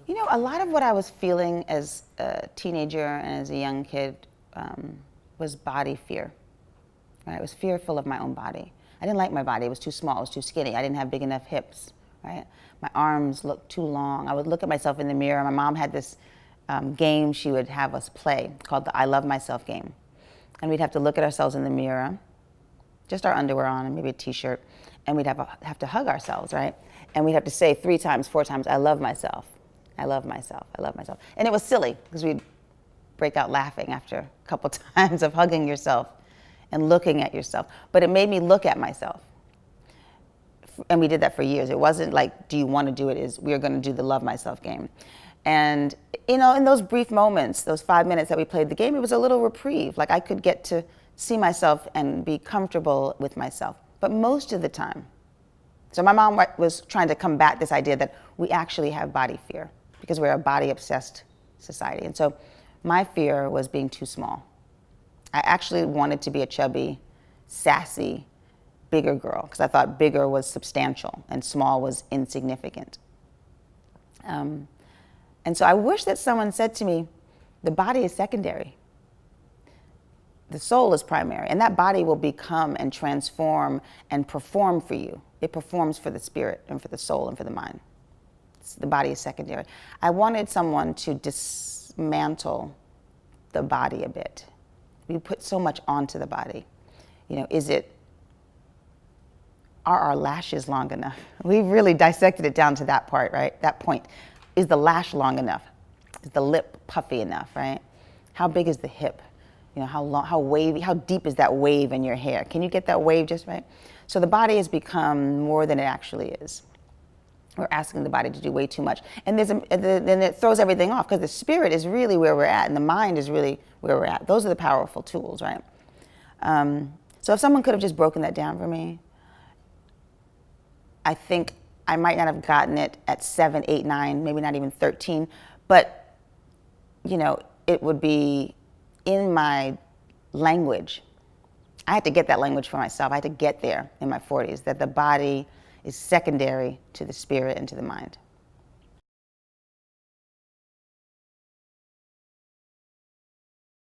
You know, a lot of what I was feeling as a teenager and as a young kid was body fear. Right? I was fearful of my own body. I didn't like my body. It was too small. It was too skinny. I didn't have big enough hips. Right? My arms looked too long. I would look at myself in the mirror. My mom had this game she would have us play called the I Love Myself game. And we'd have to look at ourselves in the mirror, just our underwear on and maybe a t-shirt, and we'd have to hug ourselves, right? And we'd have to say 3 times, 4 times, I love myself. I love myself. I love myself. And it was silly because we'd break out laughing after a couple times of hugging yourself and looking at yourself. But it made me look at myself. And we did that for years. It wasn't like, do you want to do it? Is we are going to do the love myself game. And, you know, in those brief moments, those 5 minutes that we played the game, it was a little reprieve. Like I could get to see myself and be comfortable with myself. But most of the time, so my mom was trying to combat this idea that we actually have body fear because we're a body-obsessed society. And so my fear was being too small. I actually wanted to be a chubby, sassy, bigger girl because I thought bigger was substantial and small was insignificant. And so I wish that someone said to me, the body is secondary. The soul is primary, and that body will become and transform and perform for you. It performs for the spirit and for the soul and for the mind. The body is secondary. I wanted someone to dismantle the body a bit. We put so much onto the body. You know, are our lashes long enough? We really dissected it down to that part, right? That point. Is the lash long enough? Is the lip puffy enough, right? How big is the hip? You know, how long, how wavy, how deep is that wave in your hair? Can you get that wave just right? So the body has become more than it actually is. We're asking the body to do way too much. And then it throws everything off because the spirit is really where we're at and the mind is really where we're at. Those are the powerful tools, right? So if someone could have just broken that down for me, I think I might not have gotten it at 7, 8, 9, maybe not even 13, but, you know, it would be in my language. I had to get that language for myself. I had to get there in my 40s, that the body is secondary to the spirit and to the mind.